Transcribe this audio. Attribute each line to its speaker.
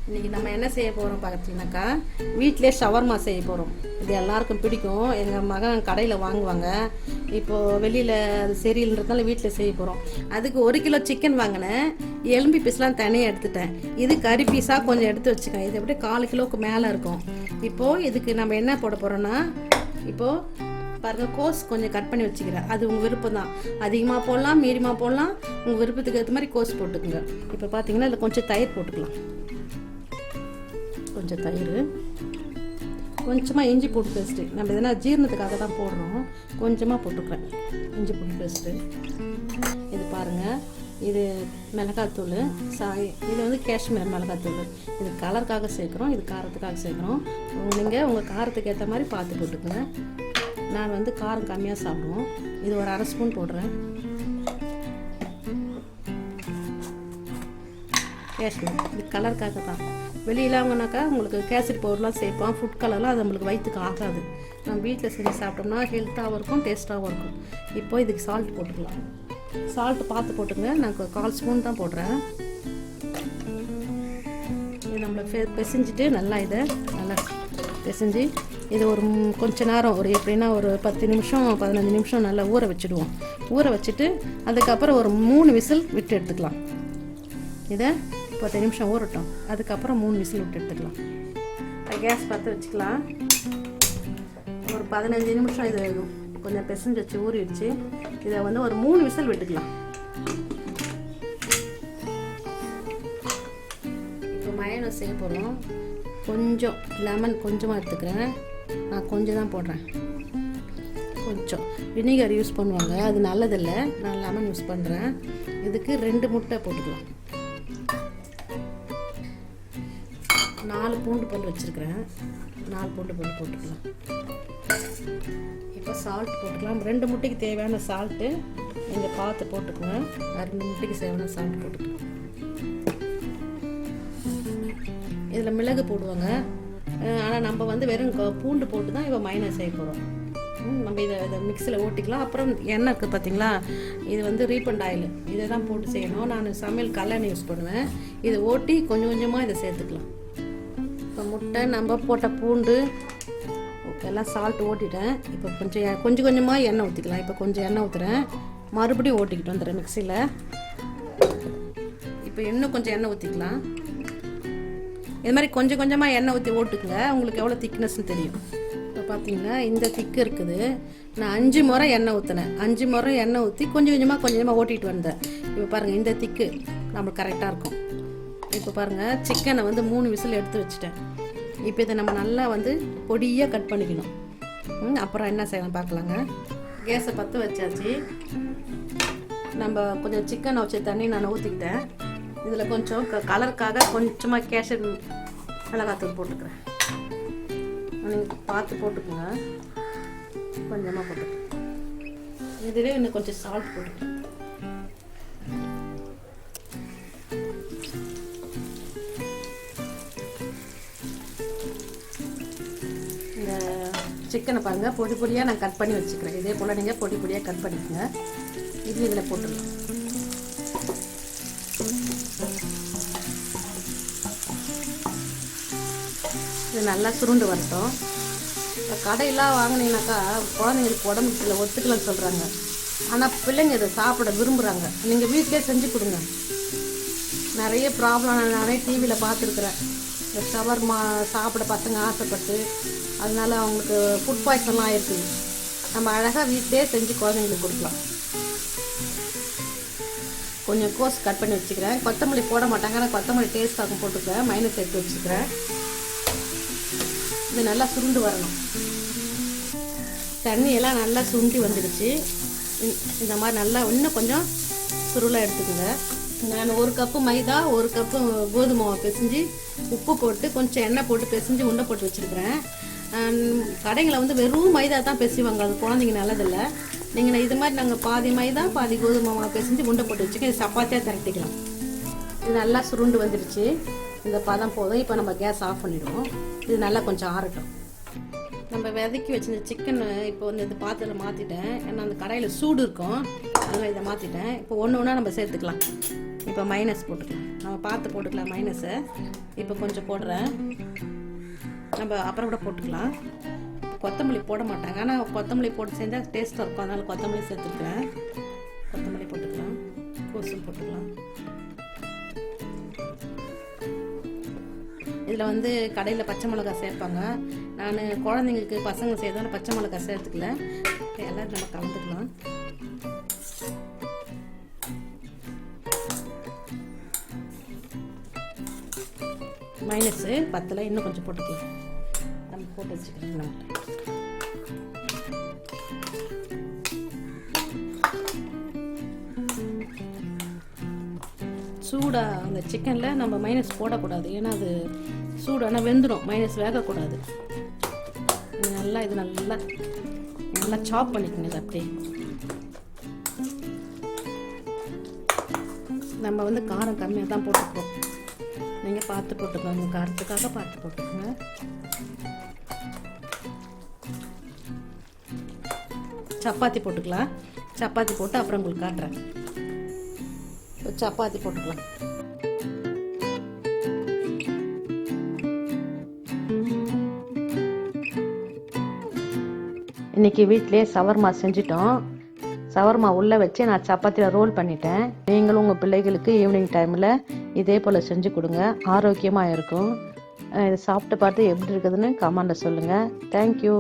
Speaker 1: இன்றைக்கி நம்ம என்ன செய்ய போகிறோம் பார்த்தீங்கன்னாக்கா, வீட்டிலே ஷவர்மா செய்ய போகிறோம். இது எல்லாருக்கும் பிடிக்கும். எங்கள் மகன் கடையில் வாங்குவாங்க. இப்போது வெளியில் அது சரியில்லைன்றதுனால வீட்டில் செய்ய போகிறோம். அதுக்கு 1 கிலோ சிக்கன் வாங்கினேன். எலும்பி பீஸ்லாம் தனியாக எடுத்துட்டேன். இது கறி பீஸாக கொஞ்சம் எடுத்து வச்சுக்கேன். இது அப்படியே 1/4 கிலோவுக்கு மேலே இருக்கும். இப்போது இதுக்கு நம்ம என்ன போட போகிறோன்னா, இப்போது பாருங்கள், கோஸ் கொஞ்சம் கட் பண்ணி வச்சுக்கிறேன். அது உங்கள் விருப்பம் தான். அதிகமாக போடலாம், மீடியமாக போடலாம். உங்கள் விருப்பத்துக்கு ஏற்ற மாதிரி கோஸ் போட்டுக்குங்க. இப்போ பார்த்தீங்கன்னா இதில் கொஞ்சம் தயிர் போட்டுக்கலாம். கொஞ்சம் தயிர், கொஞ்சமாக இஞ்சி பூண்டு பேஸ்ட்டு. நம்ம எதனா ஜீரணத்துக்காக தான் போடுறோம். கொஞ்சமாக போட்டுக்கிறேன் இஞ்சி பூண்டு பேஸ்ட்டு. இது பாருங்கள், இது மிளகாத்தூள். இது வந்து காஷ்மீர் மிளகாத்தூள். இது கலருக்காக சேர்க்குறோம், இது காரத்துக்காக சேர்க்குறோம். நீங்கள் உங்கள் காரத்துக்கு ஏற்ற மாதிரி பார்த்து போட்டுக்கோங்க. நான் வந்து காரம் கம்மியாக சாப்பிடுவோம். இது ஒரு 1/2 ஸ்பூன் போடுறேன். காஷ்மீர் இது கலருக்காக தான். வெளியில் வாங்கினாக்கா உங்களுக்கு கேசரி பவுடர்லாம் சேர்ப்போம், ஃபுட் கலர்லாம் அது நம்மளுக்கு வயிற்றுக்கு ஆகாது. நம்ம வீட்டில் செஞ்சு சாப்பிட்டோம்னா ஹெல்த்தாகவும் இருக்கும், டேஸ்ட்டாகவும் இருக்கும். இப்போ இதுக்கு சால்ட் போட்டுக்கலாம். சால்ட்டு பார்த்து போட்டுங்க. நான் 1/4 ஸ்பூன் தான் போடுறேன். இது நம்மளை பிசைஞ்சிட்டு நல்லா இதை நல்லா பிசைஞ்சு இது ஒரு கொஞ்ச நேரம், ஒரு எப்படின்னா ஒரு 10 நிமிஷம் 15 நிமிஷம் நல்லா ஊற வச்சுடுவோம். ஊற வச்சுட்டு அதுக்கப்புறம் ஒரு 3 விசில் விட்டு எடுத்துக்கலாம். இதை 10 நிமிஷம் ஊறட்டும். அதுக்கப்புறம் 3 விசில் விட்டு எடுத்துக்கலாம். கேஸ் பார்த்து வச்சுக்கலாம். ஒரு 15 நிமிஷம் இது கொஞ்சம் பிசைஞ்சு வச்சு ஊறிடுச்சு. இதை வந்து ஒரு 3 விசில் விட்டுக்கலாம். இப்போ மயோனைஸ் செய்ய போகிறோம். கொஞ்சம் லெமன் கொஞ்சமாக எடுத்துக்கிறேன். நான் கொஞ்சம் தான் போடுறேன். கொஞ்சம் வினிகர் யூஸ் பண்ணுவாங்க, அது நல்லதில்லை. நான் லெமன் யூஸ் பண்ணுறேன். இதுக்கு 2 முட்டை போட்டுக்கலாம். 4 பூண்டு பல் வச்சுருக்கிறேன். 4 பூண்டு பல் போட்டுக்கலாம். இப்போ சால்ட் போட்டுக்கலாம். 2 முட்டைக்கு தேவையான சால்ட்டு நீங்கள் பார்த்து போட்டுக்கோங்க. 2 முட்டைக்கு தேவையான சால்ட் போட்டுக்கலாம். இதில் மிளகு போடுவாங்க. ஆனால் நம்ம வந்து வெறும் பூண்டு போட்டு தான் இப்போ மைனஸ் செய்ய போகிறோம். நம்ம இதை மிக்சியில் ஓட்டிக்கலாம். அப்புறம் எண்ணெய் இருக்குது பார்த்தீங்களா, இது வந்து ரீஃபண்ட் ஆயில். இதை தான் போட்டு செய்யணும். நான் சமையல் கல்லெண்ணெய் யூஸ் பண்ணுவேன். இதை ஓட்டி கொஞ்சம் கொஞ்சமாக இதை சேர்த்துக்கலாம். இப்போ முட்டை, நம்ம போட்ட பூண்டு எல்லாம் சால்ட் ஓட்டிட்டேன். இப்போ கொஞ்சம் கொஞ்சமாக எண்ணெய் ஊற்றிக்கலாம். இப்போ கொஞ்சம் எண்ணெய் ஊற்றுறேன். மறுபடியும் ஓட்டிக்கிட்டு வந்துடுறேன் மிக்சியில். இப்போ இன்னும் கொஞ்சம் எண்ணெய் ஊற்றிக்கலாம். இது மாதிரி கொஞ்சம் கொஞ்சமாக எண்ணெய் ஊற்றி ஓட்டுக்குங்க. உங்களுக்கு எவ்வளோ திக்னஸ்ன்னு தெரியும். இப்போ பார்த்தீங்கன்னா இந்த திக்கு இருக்குது. நான் 5 முறை எண்ணெய் ஊற்றினேன். 5 முறை எண்ணெய் ஊற்றி கொஞ்சம் கொஞ்சமாக ஓட்டிகிட்டு வந்தேன். இப்போ பாருங்கள், இந்த திக்கு நம்மளுக்கு கரெக்டாக இருக்கும். இப்போ பாருங்கள், சிக்கனை வந்து 3 விசில் எடுத்து வச்சுட்டேன். இப்போ இதை நம்ம நல்லா வந்து பொடியாக கட் பண்ணிக்கணும். அப்புறம் என்ன செய்யலாம் பார்க்கலாங்க. கேஸை பற்ற வச்சாச்சு. நம்ம கொஞ்சம் சிக்கனை வச்சு தண்ணி நான் ஊற்றிக்கிட்டேன். இதில் கொஞ்சம் கலருக்காக கொஞ்சமாக கேஷர் மிளகாத்தூள் போட்டுக்கிறேன். நீங்கள் பார்த்து போட்டுக்கோங்க. கொஞ்சமாக போட்டுக்கிறேன். இதிலே இன்னும் கொஞ்சம் சால்ட் போட்டுக்கிறேன். இந்த சிக்கனை பாருங்கள், பொடி பொடியாக நான் கட் பண்ணி வச்சுக்கிறேன். இதே போல் நீங்கள் பொடி பொடியாக கட் பண்ணிக்கோங்க. இது இதில் போட்டுக்கலாம். இது நல்லா சுருண்டு வரட்டும். இப்போ கடையெல்லாம் வாங்கினீங்கனாக்கா குழந்தைங்களுக்கு உடம்புல ஒத்துக்கலன்னு சொல்கிறாங்க. ஆனால் பிள்ளைங்க இதை சாப்பிட விரும்புகிறாங்க. நீங்கள் வீட்டிலே செஞ்சு கொடுங்க. நிறைய ப்ராப்ளம் நானே டிவியில் பார்த்துருக்குறேன். இந்த ஷவர்மா சாப்பிட பசங்க ஆசைப்பட்டு அதனால அவங்களுக்கு ஃபுட் பாய்சன்லாம் ஆகிருக்குது. நம்ம அழகாக வீட்டிலே செஞ்சு குழந்தைங்களுக்கு கொடுக்கலாம். கொஞ்சம் கோஸ் கட் பண்ணி வச்சுக்கிறேன். கொத்தமல்லி போட மாட்டாங்க, ஆனால் கொத்தமல்லி டேஸ்ட்டாக போட்டுக்கிறேன். மைனஸ் எடுத்து வச்சுக்கிறேன். இது நல்லா சுருண்டு வரணும். தண்ணியெல்லாம் நல்லா சுண்டி வந்துடுச்சு. இந்த மாதிரி நல்லா இன்னும் கொஞ்சம் சுருளாக எடுத்துக்கோங்க. நான் 1 கப்பு மைதா, 1 கப்பு கோதுமை மாவு பிசைஞ்சு உப்பு போட்டு கொஞ்சம் எண்ணெய் போட்டு பிசைஞ்சு உண்டை போட்டு வச்சுருக்கிறேன். கடைங்களை வந்து வெறும் மைதா தான் பிசைவாங்க, அது குழந்தைங்க நல்லதில்லை. நீங்கள் இது மாதிரி நாங்கள் பாதி மைதா பாதி கோதுமை மாவு பிசைஞ்சு உண்டை போட்டு வச்சுக்க. இது சப்பாத்தியாக திரட்டிக்கலாம். இது நல்லா சுருண்டு வந்துடுச்சு. இந்த பதம் போதும். இப்போ நம்ம கேஸ் ஆஃப் பண்ணிவிடுவோம். இது நல்லா கொஞ்சம் ஆறட்டும். நம்ம விதைக்கி வச்சிருந்த சிக்கன் இப்போ வந்து இந்த பாத்திரத்தில் மாற்றிட்டேன். ஏன்னா அந்த கடையில் சூடு இருக்கும், அதனால் இதை மாற்றிட்டேன். இப்போ ஒன்று ஒன்றா நம்ம சேர்த்துக்கலாம். இப்போ மைனஸ் போட்டுக்கலாம். நம்ம பார்த்து போட்டுக்கலாம் மைனஸை. இப்போ கொஞ்சம் போடுறேன், நம்ம அப்புறம் கூட போட்டுக்கலாம். கொத்தமல்லி போட மாட்டாங்க, ஆனால் கொத்தமல்லி போட்டு செஞ்சால் டேஸ்ட்டாக இருக்கும், அதனால் கொத்தமல்லி சேர்த்துருக்குறேன். கொத்தமல்லி போட்டுக்கலாம், கோசு போட்டுக்கலாம். இதில் வந்து கடையில் பச்சை மிளகாய் சேர்ப்பாங்க. நான் குழந்தைங்களுக்கு பசங்க செய்யறதால பச்சை மிளகாய் சேர்த்துக்கல. எல்லாம் நம்ம கலந்துக்கலாம். மைனஸு பத்தில் இன்னும் கொஞ்சம் போட்டுக்கலாம். நம்ம போட்டு வச்சுக்கலாம். சூடாக அந்த சிக்கனில் நம்ம மைனஸ் போடக்கூடாது, ஏன்னா அது சூடான வெந்துடும், மைனஸ் வேகக்கூடாது. இது நல்லா சாப் பண்ணிக்கோங்க. இது அப்படியே நம்ம வந்து காரம் கம்மியாக தான் போட்டுப்போம், நீங்கள் பார்த்து போட்டுக்கோங்க, காரத்துக்காக பார்த்து போட்டுக்கோங்க. சப்பாத்தி போட்டுக்கலாம். சப்பாத்தி போட்டு அப்புறம் உங்களுக்கு காட்டுறேன். சப்பாத்தி போட்டுக்கலாம். இன்னைக்கு வீட்டிலே சவர்மா செஞ்சிட்டோம். சவர்மா உள்ளே வச்சு நான் சப்பாத்தியில் ரோல் பண்ணிட்டேன். நீங்களும் உங்கள் பிள்ளைகளுக்கு ஈவினிங் டைமில் இதே போல் செஞ்சு கொடுங்க, ஆரோக்கியமாக இருக்கும். இதை சாப்பிட்டு பார்த்து எப்படி இருக்குதுன்னு கமெண்ட்டில் சொல்லுங்கள். தேங்க்யூ.